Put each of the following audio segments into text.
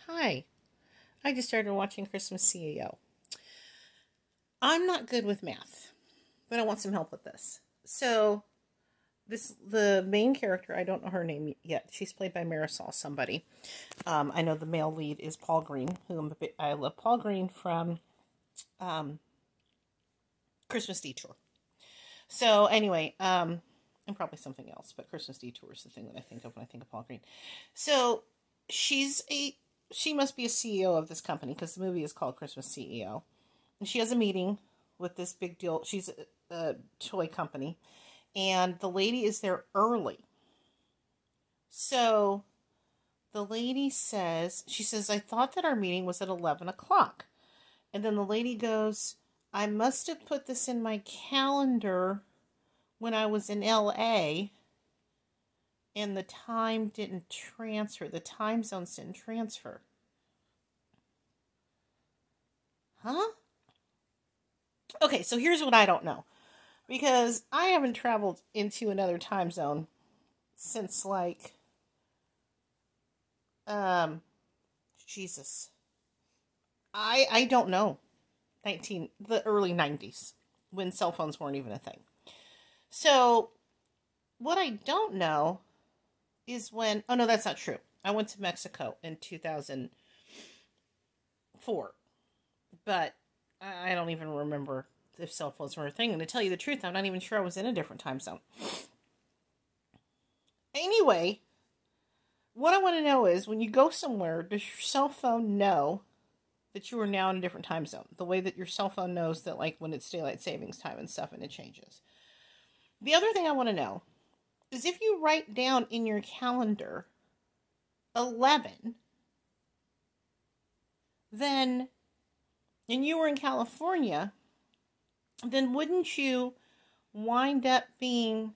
Hi, I just started watching Christmas CEO. I'm not good with math, but I want some help with this. So, the main character, I don't know her name yet. She's played by Marisol somebody. I know the male lead is Paul Green, I love Paul Green from Christmas Detour. So, anyway, and probably something else, but Christmas Detour is the thing that I think of when I think of Paul Green. So, she must be a CEO of this company because the movie is called Christmas CEO. And she has a meeting with this big deal. She's a toy company. And the lady is there early. So the lady says, I thought that our meeting was at 11 o'clock. And then the lady goes, I must have put this in my calendar when I was in LA. And the time didn't transfer. The time zones didn't transfer. Huh? Okay, so here's what I don't know. Because I haven't traveled into another time zone since Jesus. I don't know. The early 90s, when cell phones weren't even a thing. So, what I don't know is when, oh no, that's not true. I went to Mexico in 2004, but I don't even remember if cell phones were a thing. And to tell you the truth, I'm not even sure I was in a different time zone. Anyway, what I want to know is, when you go somewhere, does your cell phone know that you are now in a different time zone? The way that your cell phone knows that, like, when it's daylight savings time and stuff and it changes. The other thing I want to know is, if you write down in your calendar 11, then, and you were in California, then wouldn't you wind up being...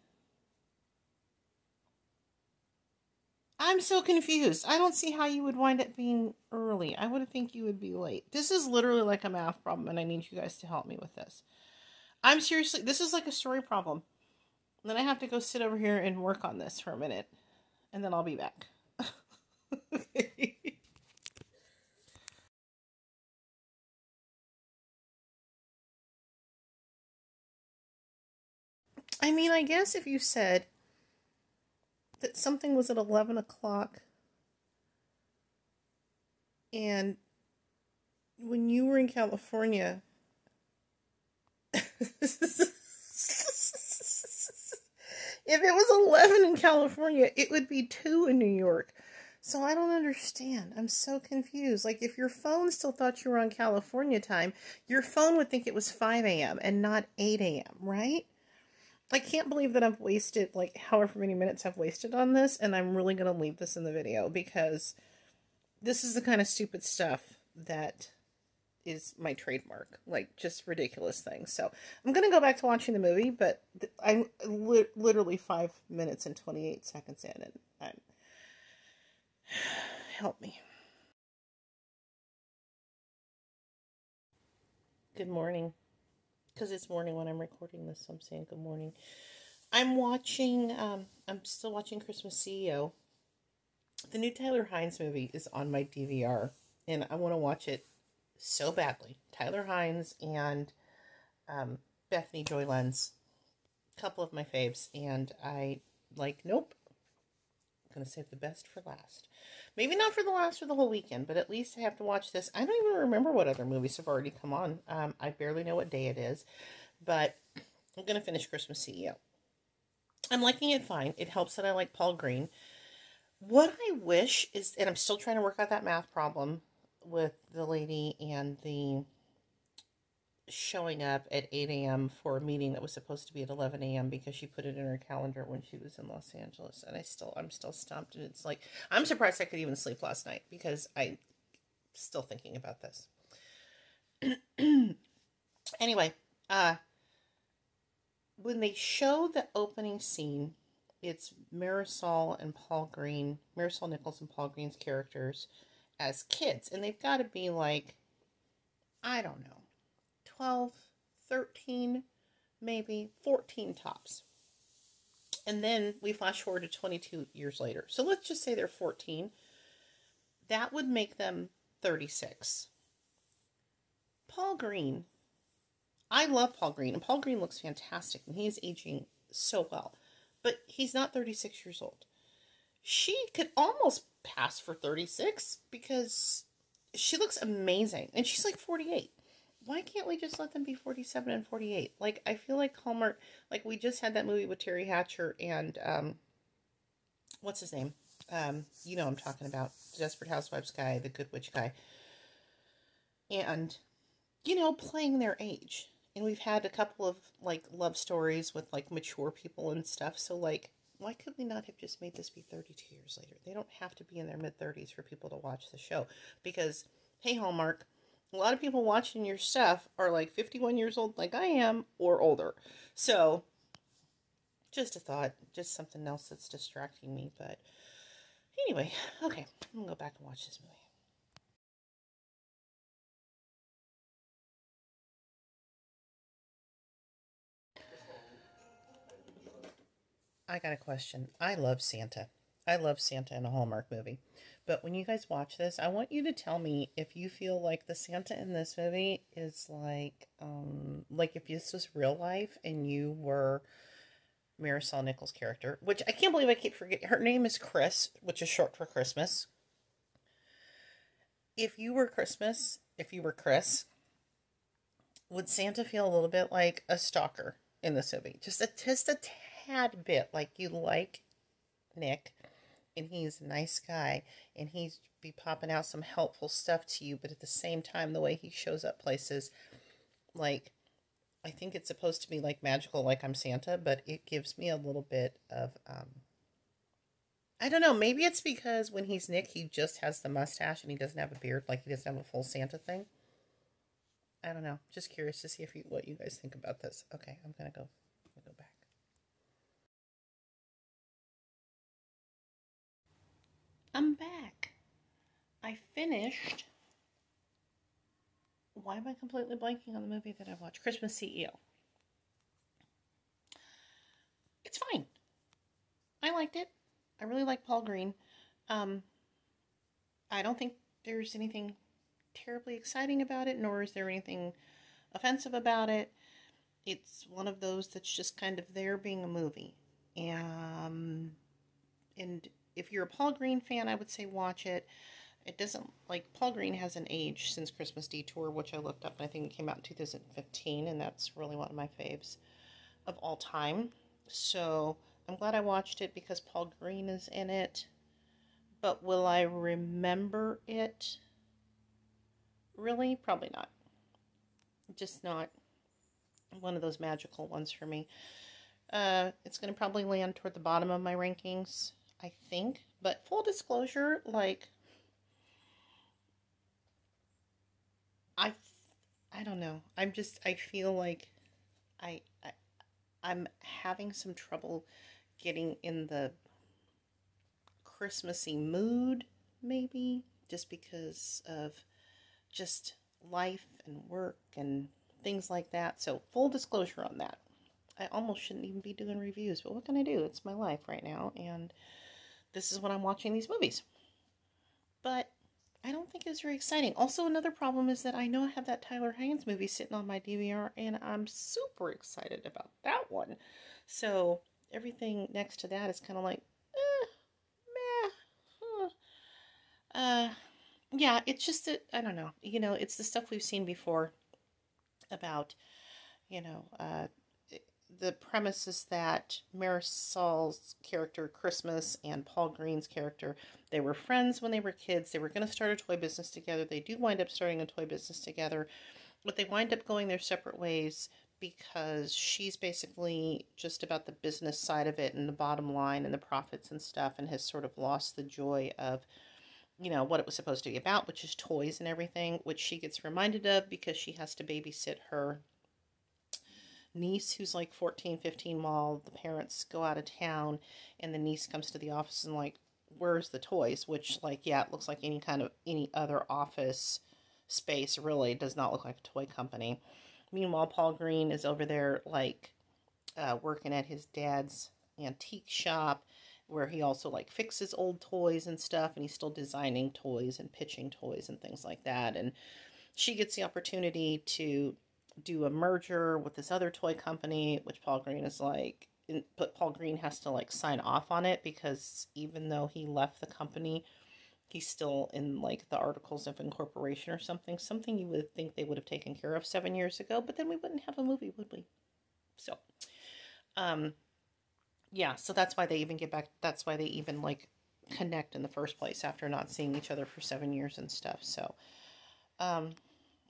I'm so confused. I don't see how you would wind up being early. I would think you would be late. This is literally like a math problem, and I need you guys to help me with this. This is like a story problem. Then I have to go sit over here and work on this for a minute, and then I'll be back. Okay. I mean, I guess if you said that something was at 11 o'clock, and when you were in California, if it was 11 in California, it would be 2 in New York. So I don't understand. I'm so confused. Like, if your phone still thought you were on California time, your phone would think it was 5 a.m. and not 8 a.m., right? I can't believe that I've wasted, like, however many minutes I've wasted on this, and I'm really going to leave this in the video, because this is the kind of stupid stuff that is my trademark. Like, just ridiculous things. So, I'm going to go back to watching the movie, but I'm literally 5 minutes and 28 seconds in, and I'm... Help me. Good morning. Because it's morning when I'm recording this, so I'm saying good morning. I'm still watching Christmas CEO. The new Tyler Hynes movie is on my DVR, and I want to watch it so badly. Tyler Hynes and Bethany Joy Lenz, a couple of my faves, and nope, I'm going to save the best for last. Maybe not for the last or the whole weekend, but at least I have to watch this. I don't even remember what other movies have already come on. I barely know what day it is, but I'm going to finish Christmas CEO. I'm liking it fine. It helps that I like Paul Green. What I wish is, and I'm still trying to work out that math problem with the lady and the showing up at 8 a.m. for a meeting that was supposed to be at 11 a.m. because she put it in her calendar when she was in Los Angeles. And I'm still stumped. And it's like, I'm surprised I could even sleep last night, because I'm still thinking about this. Anyway, when they show the opening scene, it's Marisol Nichols and Paul Green's characters as kids. And they've got to be like, I don't know, 12, 13, maybe 14 tops. And then we flash forward to 22 years later. So let's just say they're 14. that would make them 36. Paul Green. I love Paul Green, and Paul Green looks fantastic, and he is aging so well. But he's not 36 years old. She could almost pass for 36 because she looks amazing, and she's like 48. Why can't we just let them be 47 and 48? Like, I feel like Hallmark, like, we just had that movie with Terry Hatcher and, what's his name? You know I'm talking about. The Desperate Housewives guy, the Good Witch guy. And, you know, playing their age. And we've had a couple of, like, love stories with, like, mature people and stuff. So, like, why could we not have just made this be 32 years later? They don't have to be in their mid-30s for people to watch the show. Because, hey, Hallmark, a lot of people watching your stuff are, like, 51 years old like I am or older. So, just a thought. Just something else that's distracting me. But, anyway, okay. I'm going to go back and watch this movie. I got a question. I love Santa. I love Santa in a Hallmark movie. But when you guys watch this, I want you to tell me if you feel like the Santa in this movie is like if this was real life and you were Marisol Nichols' character, which I can't believe I keep forgetting. Her name is Chris, which is short for Christmas. If you were Chris, would Santa feel a little bit like a stalker in this movie? Just a tad bit, like you like Nick, and he's a nice guy, and he's be popping out some helpful stuff to you, but at the same time, the way he shows up places, like, I think it's supposed to be like magical, like I'm Santa, but it gives me a little bit of, I don't know, maybe it's because when he's Nick, he just has the mustache and he doesn't have a beard, like he doesn't have a full Santa thing. I don't know. Just curious to see what you guys think about this. Okay, I'm gonna go back. I'm back. I finished. Why am I completely blanking on the movie that I watched? Christmas CEO. It's fine. I liked it. I really like Paul Green. Um, I don't think there's anything terribly exciting about it, nor is there anything offensive about it. It's one of those that's just kind of there being a movie. And if you're a Paul Green fan, I would say watch it. It doesn't, like, Paul Green hasn't aged since Christmas Detour, which I looked up, and I think it came out in 2015, and that's really one of my faves of all time. So I'm glad I watched it because Paul Green is in it. But will I remember it? Really? Probably not. Just not one of those magical ones for me. It's going to probably land toward the bottom of my rankings, I think. But full disclosure, like, I, I don't know. I feel like I, I I'm having some trouble getting in the Christmassy mood, maybe, just because of just life and work and things like that. So full disclosure on that. I almost shouldn't even be doing reviews, but what can I do? It's my life right now, and this is when I'm watching these movies. But I don't think it's very exciting. Also, another problem is that I know I have that Tyler Hynes movie sitting on my DVR, and I'm super excited about that one. So everything next to that is kind of like, meh, huh. Uh, yeah, it's just that, I don't know. You know, it's the stuff we've seen before about, you know, the premise is that Marisol's character, Christmas, and Paul Green's character, they were friends when they were kids. They were going to start a toy business together. They do wind up starting a toy business together, but they wind up going their separate ways because she's basically just about the business side of it and the bottom line and the profits and stuff, and has sort of lost the joy of, you know, what it was supposed to be about, which is toys and everything, which she gets reminded of because she has to babysit her niece who's like 14, 15 while the parents go out of town, and the niece comes to the office and like, where's the toys? Which, like, yeah, it looks like any other office space. Really does not look like a toy company. Meanwhile, Paul Green is over there like working at his dad's antique shop, where he also like fixes old toys and stuff, and he's still designing toys and pitching toys and things like that. And she gets the opportunity to do a merger with this other toy company, which Paul Green is like, but Paul Green has to like sign off on it because even though he left the company, he's still in like the articles of incorporation or something. Something you would think they would have taken care of 7 years ago, but then we wouldn't have a movie, would we? So, yeah, so that's why they even get back. That's why they even like connect in the first place after not seeing each other for 7 years and stuff. So,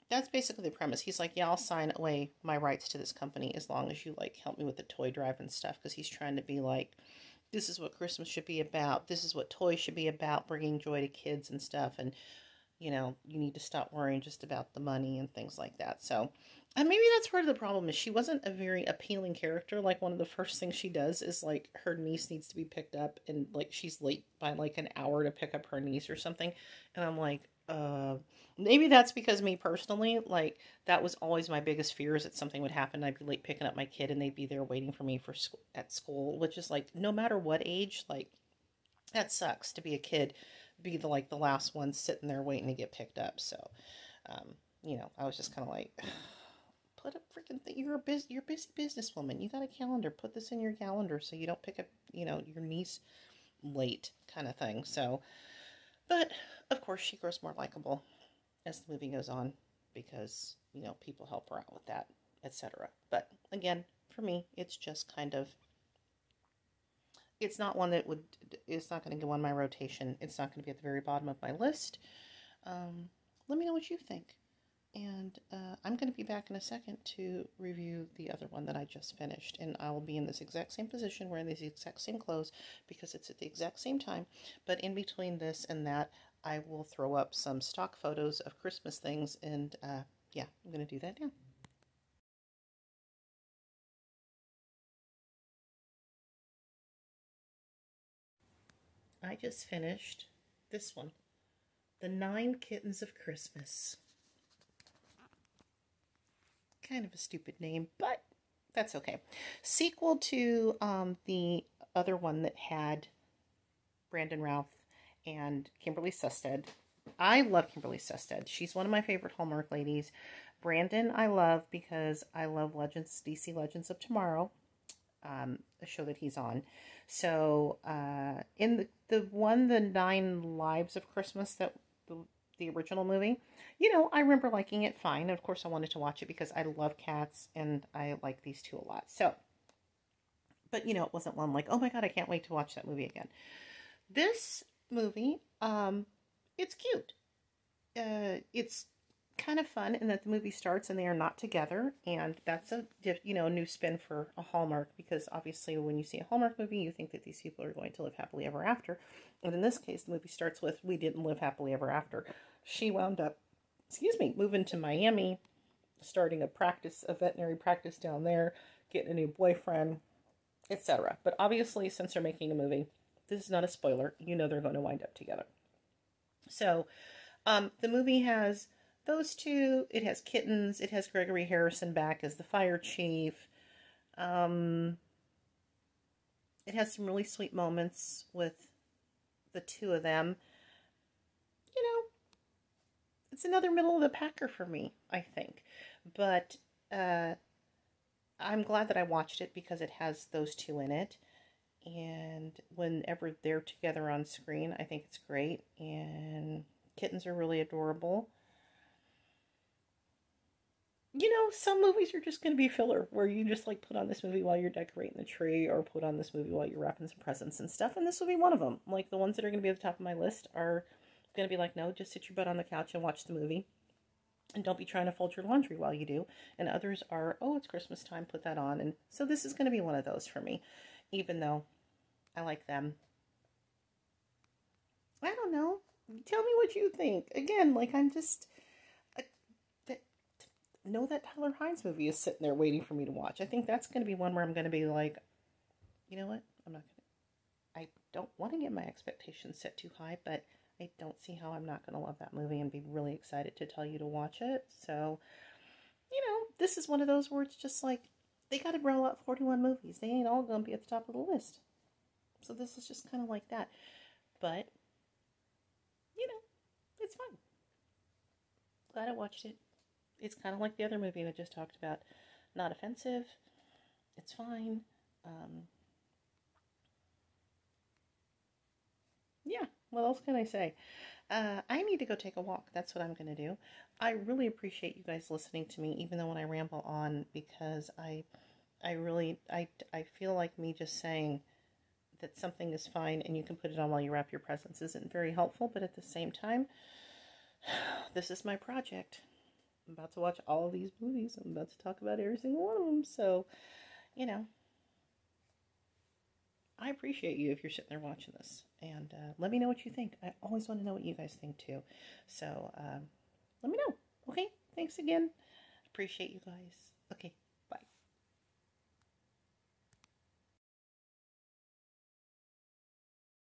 that's basically the premise. He's like, yeah, I'll sign away my rights to this company as long as you like help me with the toy drive and stuff. Because he's trying to be like, this is what Christmas should be about. This is what toys should be about, bringing joy to kids and stuff. And, you know, you need to stop worrying just about the money and things like that. So, and maybe that's part of the problem is she wasn't a very appealing character. Like one of the first things she does is like her niece needs to be picked up and like she's late by like an hour to pick up her niece or something. And I'm like, maybe that's because me personally, like that was always my biggest fear is that something would happen. I'd be late picking up my kid and they'd be there waiting for me for school, at school, which is like, no matter what age, like that sucks to be a kid, be the, like the last one sitting there waiting to get picked up. So, you know, I was just kind of like, put a freaking thing. You're a busy businesswoman. You got a calendar. Put this in your calendar so you don't pick up, you know, your niece late kind of thing. So, but of course she grows more likable as the movie goes on because, you know, people help her out with that, etc. But again, for me, it's just kind of, it's not one that would, it's not going to go on my rotation. It's not going to be at the very bottom of my list. Let me know what you think. And I'm going to be back in a second to review the other one that I just finished. And I will be in this exact same position, wearing these exact same clothes, because it's at the exact same time. But in between this and that, I will throw up some stock photos of Christmas things. And yeah, I'm going to do that now. I just finished this one, The 9 Kittens of Christmas. Kind of a stupid name, but that's okay. Sequel to the other one that had Brandon Routh and Kimberly Sested. I love Kimberly Sested. She's one of my favorite Hallmark ladies. Brandon I love because I love DC Legends of Tomorrow, a show that he's on. So in the 9 Lives of Christmas, that the original movie, you know, I remember liking it fine. Of course, I wanted to watch it because I love cats and I like these two a lot. So, but you know, it wasn't one like, oh my God, I can't wait to watch that movie again. This movie, it's cute. It's kind of fun in that the movie starts and they are not together, and that's a new spin for a Hallmark, because obviously when you see a Hallmark movie you think that these people are going to live happily ever after, and in this case the movie starts with, we didn't live happily ever after. She wound up, moving to Miami, starting a veterinary practice down there, getting a new boyfriend, etc. But obviously, since they're making a movie, this is not a spoiler, you know they're going to wind up together. So the movie has those two. It has kittens. It has Gregory Harrison back as the fire chief. It has some really sweet moments with the two of them. You know, it's another middle of the packer for me, I think. But I'm glad that I watched it because it has those two in it. And whenever they're together on screen, I think it's great. And kittens are really adorable. You know, some movies are just going to be filler, where you just like put on this movie while you're decorating the tree, or put on this movie while you're wrapping some presents and stuff, and this will be one of them. Like, the ones that are going to be at the top of my list are going to be like, no, just sit your butt on the couch and watch the movie, and don't be trying to fold your laundry while you do. And others are, oh, it's Christmas time, put that on. And so this is going to be one of those for me, even though I like them. I don't know. Tell me what you think. Again, like, I'm just... know that Tyler Hynes movie is sitting there waiting for me to watch. I think that's going to be one where I'm going to be like, you know what? I don't want to get my expectations set too high, but I don't see how I'm not going to love that movie and be really excited to tell you to watch it. So, you know, this is one of those where it's just like, they got to roll out 41 movies. They ain't all going to be at the top of the list. So this is just kind of like that. But, you know, it's fun. Glad I watched it. It's kind of like the other movie I just talked about. Not offensive. It's fine. Yeah, what else can I say? I need to go take a walk. That's what I'm going to do. I really appreciate you guys listening to me, even though when I ramble on, because I feel like me just saying that something is fine and you can put it on while you wrap your presents isn't very helpful, but at the same time, this is my project. I'm about to watch all of these movies. I'm about to talk about every single one of them. So, you know, I appreciate you if you're sitting there watching this. And let me know what you think. I always want to know what you guys think too. So let me know. Okay? Thanks again. Appreciate you guys. Okay.